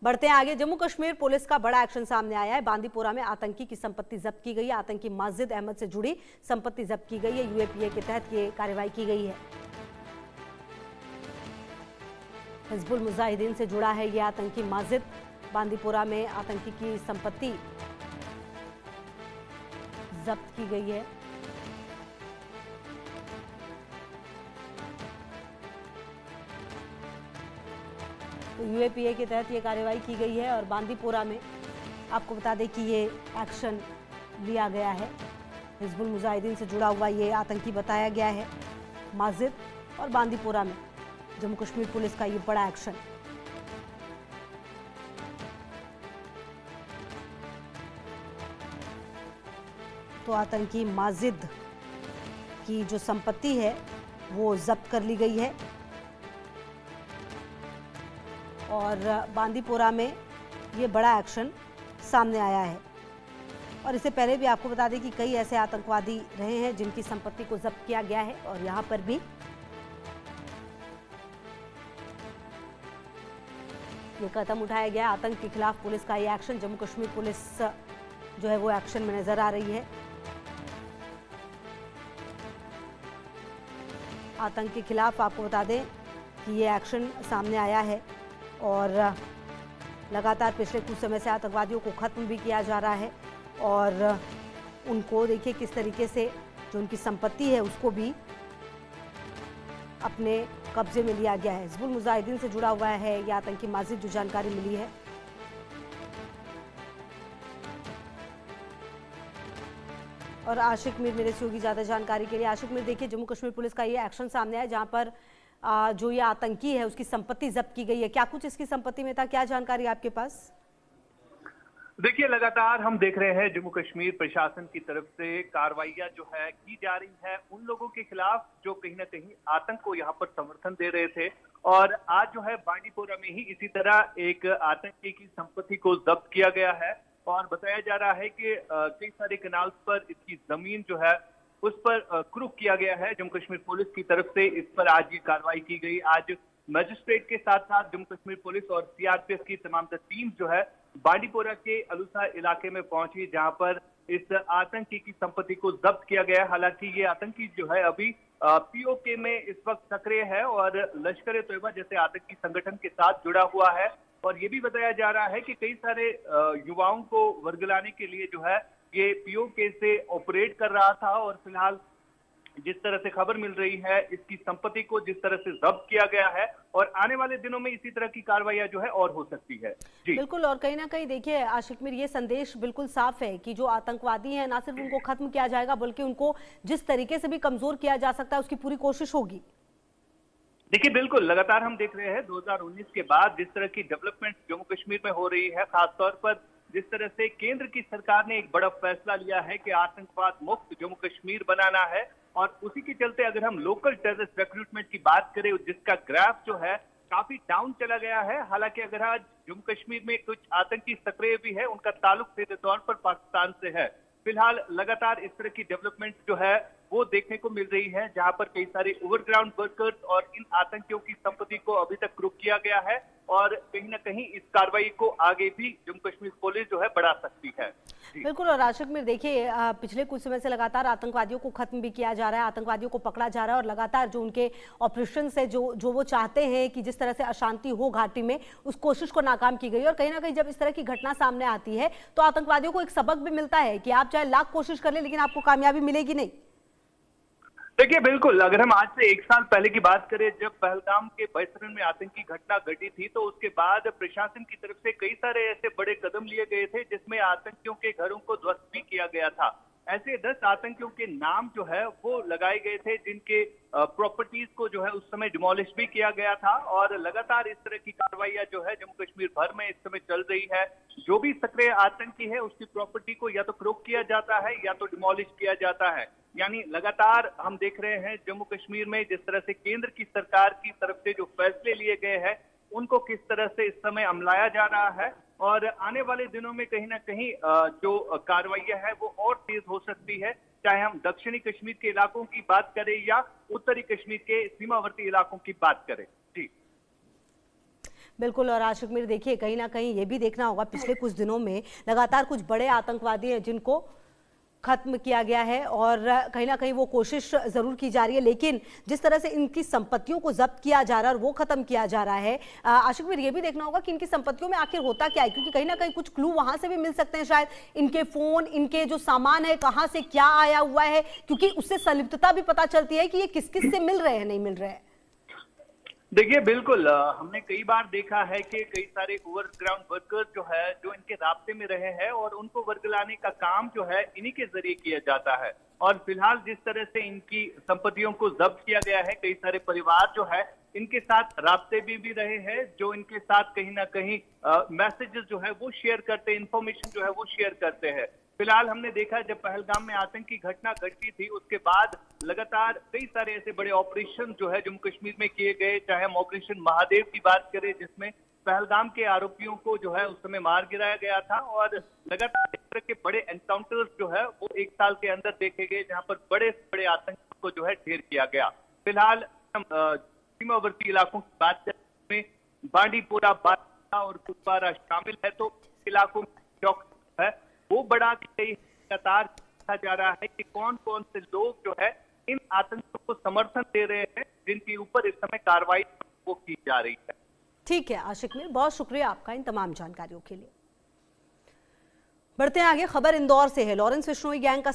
बढ़ते हैं आगे। जम्मू कश्मीर पुलिस का बड़ा एक्शन सामने आया है। बांदीपोरा में आतंकी की संपत्ति जब्त की गई है। आतंकी माजिद अहमद से जुड़ी संपत्ति जब्त की गई है। यूएपीए के तहत ये कार्रवाई की गई है। हिजबुल मुजाहिदीन से जुड़ा है ये आतंकी माजिद। बांदीपोरा में आतंकी की संपत्ति जब्त की गई है। तो यूएपीए के तहत ये कार्रवाई की गई है और बांदीपोरा में आपको बता दें कि ये एक्शन लिया गया है। हिजबुल मुजाहिदीन से जुड़ा हुआ ये आतंकी बताया गया है माजिद, और बांदीपोरा में जम्मू कश्मीर पुलिस का ये बड़ा एक्शन। तो आतंकी माजिद की जो संपत्ति है वो जब्त कर ली गई है और बांदीपोरा में ये बड़ा एक्शन सामने आया है। और इससे पहले भी आपको बता दें कि कई ऐसे आतंकवादी रहे हैं जिनकी संपत्ति को जब्त किया गया है और यहां पर भी ये कदम उठाया गया। आतंक के खिलाफ पुलिस का ये एक्शन, जम्मू कश्मीर पुलिस जो है वो एक्शन में नजर आ रही है। आतंक के खिलाफ आपको बता दें कि ये एक्शन सामने आया है और लगातार पिछले कुछ समय से आतंकवादियों को खत्म भी किया जा रहा है और उनको देखिए किस तरीके से जो उनकी संपत्ति है उसको भी अपने कब्जे में लिया गया है। हिजबुल मुजाहिदीन से जुड़ा हुआ है ये आतंकी माजिद, जो जानकारी मिली है। और आशिक मीर मेरे से होगी ज्यादा जानकारी के लिए। आशिक मीर, देखिए जम्मू कश्मीर पुलिस का ये एक्शन सामने है जहां पर जो ये आतंकी है उसकी संपत्ति जब्त की गई है। क्या कुछ इसकी संपत्ति में था, क्या जानकारी आपके पास? देखिए, लगातार हम देख रहे हैं जम्मू कश्मीर प्रशासन की तरफ से कार्रवाइयां जो है की जा रही है उन लोगों के खिलाफ जो कहीं ना कहीं आतंक को यहाँ पर समर्थन दे रहे थे। और आज जो है बांदीपोरा में ही इसी तरह एक आतंकी की संपत्ति को जब्त किया गया है और बताया जा रहा है कि कई सारे कनाल्स पर इसकी जमीन जो है उस पर क्रुक किया गया है। जम्मू कश्मीर पुलिस की तरफ से इस पर आज ये कार्रवाई की गई। आज मजिस्ट्रेट के साथ साथ जम्मू कश्मीर पुलिस और सीआरपीएफ की तमाम टीम जो है बांदीपोरा के अलूसा इलाके में पहुंची, जहां पर इस आतंकी की संपत्ति को जब्त किया गया। हालांकि ये आतंकी जो है अभी पीओके में इस वक्त सक्रिय है और लश्कर ए तैयबा जैसे आतंकी संगठन के साथ जुड़ा हुआ है। और ये भी बताया जा रहा है कि कई सारे युवाओं को वर्गलाने के लिए जो है ये पीओके से ऑपरेट कर रहा था और फिलहाल जिस तरह से खबर मिल रही है इसकी संपत्ति को जिस तरह से जब्त किया गया है और आने वाले दिनों में इसी तरह की कार्रवाइयां जो है और हो सकती है। जी बिल्कुल, और कहीं ना कहीं देखिए आशिक मीर, ये संदेश बिल्कुल साफ है कि जो आतंकवादी हैं ना सिर्फ उनको खत्म किया जाएगा बल्कि उनको जिस तरीके से भी कमजोर किया जा सकता है उसकी पूरी कोशिश होगी। देखिए, बिल्कुल लगातार हम देख रहे हैं 2019 के बाद जिस तरह की डेवलपमेंट जम्मू कश्मीर में हो रही है, खासतौर पर जिस तरह से केंद्र की सरकार ने एक बड़ा फैसला लिया है कि आतंकवाद मुक्त जम्मू कश्मीर बनाना है। और उसी के चलते अगर हम लोकल टेररिस्ट रिक्रूटमेंट की बात करें जिसका ग्राफ जो है काफी डाउन चला गया है। हालांकि अगर आज जम्मू कश्मीर में कुछ आतंकी सक्रिय भी है, उनका ताल्लुक सीधे तौर पर पाकिस्तान से है। फिलहाल लगातार इस तरह की डेवलपमेंट जो है वो देखने को मिल रही है, जहां पर कई सारे ओवरग्राउंड वर्कर्स और इन आतंकियों की संपत्ति को अभी तक रुक किया गया है और कहीं ना कहीं इस कार्रवाई को आगे भी जम्मू कश्मीर पुलिस जो है बढ़ा सकती है। बिल्कुल, और आशिक मीर देखिए पिछले कुछ समय से लगातार आतंकवादियों को खत्म भी किया जा रहा है, आतंकवादियों को पकड़ा जा रहा है और लगातार जो उनके ऑपरेशन है जो वो चाहते हैं कि जिस तरह से अशांति हो घाटी में, उस कोशिश को नाकाम की गई। और कहीं ना कहीं जब इस तरह की घटना सामने आती है तो आतंकवादियों को एक सबक भी मिलता है कि आप चाहे लाख कोशिश कर ले लेकिन आपको कामयाबी मिलेगी नहीं। देखिए, बिल्कुल अगर हम आज से 1 साल पहले की बात करें जब पहलगाम के बैतरन में आतंकी घटना घटी थी तो उसके बाद प्रशासन की तरफ से कई सारे ऐसे बड़े कदम लिए गए थे जिसमें आतंकियों के घरों को ध्वस्त भी किया गया था। ऐसे 10 आतंकियों के नाम जो है वो लगाए गए थे जिनके प्रॉपर्टीज को जो है उस समय डिमोलिश भी किया गया था। और लगातार इस तरह की कार्रवाइयां जो है जम्मू कश्मीर भर में इस समय चल रही है। जो भी सक्रिय आतंकी है उसकी प्रॉपर्टी को या तो क्रोक किया जाता है या तो डिमोलिश किया जाता है। यानी लगातार हम देख रहे हैं जम्मू कश्मीर में जिस तरह से केंद्र की सरकार की तरफ से जो फैसले लिए गए हैं उनको किस तरह से इस समय अमलाया जा रहा है और आने वाले दिनों में कहीं ना कहीं जो कार्रवाइयां है वो और तेज हो सकती है, चाहे हम दक्षिणी कश्मीर के इलाकों की बात करें या उत्तरी कश्मीर के सीमावर्ती इलाकों की बात करें। जी बिल्कुल। और आशिक मीर देखिए, कहीं ना कहीं ये भी देखना होगा, पिछले कुछ दिनों में लगातार कुछ बड़े आतंकवादी हैं जिनको खत्म किया गया है और कहीं ना कहीं वो कोशिश जरूर की जा रही है, लेकिन जिस तरह से इनकी संपत्तियों को जब्त किया जा रहा है और वो खत्म किया जा रहा है, आशिक मीर ये भी देखना होगा कि इनकी संपत्तियों में आखिर होता क्या है, क्योंकि कहीं ना कहीं कुछ क्लू वहां से भी मिल सकते हैं शायद। इनके फोन, इनके जो सामान है, कहां से क्या आया हुआ है, क्योंकि उससे संलिप्तता भी पता चलती है कि ये किस किस से मिल रहे हैं, नहीं मिल रहे हैं। देखिए बिल्कुल, हमने कई बार देखा है कि कई सारे ओवरग्राउंड वर्कर्स जो है, जो इनके रास्ते में रहे हैं और उनको वर्गलाने का काम जो है इन्हीं के जरिए किया जाता है। और फिलहाल जिस तरह से इनकी संपत्तियों को जब्त किया गया है, कई सारे परिवार जो है इनके साथ रास्ते भी रहे हैं, जो इनके साथ कहीं ना कहीं मैसेजेस जो है वो शेयर करते हैं, इंफॉर्मेशन जो है वो शेयर करते हैं। फिलहाल हमने देखा जब पहलगाम में आतंकी घटना घटी थी, उसके बाद लगातार कई सारे ऐसे बड़े ऑपरेशन जो है जम्मू कश्मीर में किए गए, चाहे हम ऑपरेशन महादेव की बात करें जिसमें पहलगाम के आरोपियों को जो है उस समय मार गिराया गया था, और लगातार इस तरह के बड़े एनकाउंटर्स जो है वो एक साल के अंदर देखे गए, जहां पर बड़े बड़े आतंकियों को जो है ढेर किया गया। फिलहाल हम सीमावर्ती इलाकों की बात करें में बांडीपोरा, बारा और कुपवारा शामिल है, तो इलाकों में चौकसी है वो बढ़ा दी गई। लगातार देखा जा रहा है कि कौन कौन से लोग जो है इन आतंकियों को समर्थन दे रहे हैं, जिनके ऊपर इस समय कार्रवाई वो की जा रही है। ठीक है आशिक मीर, बहुत शुक्रिया आपका इन तमाम जानकारियों के लिए। बढ़ते हैं आगे, खबर इंदौर से है। लॉरेंस बिश्नोई गैंग का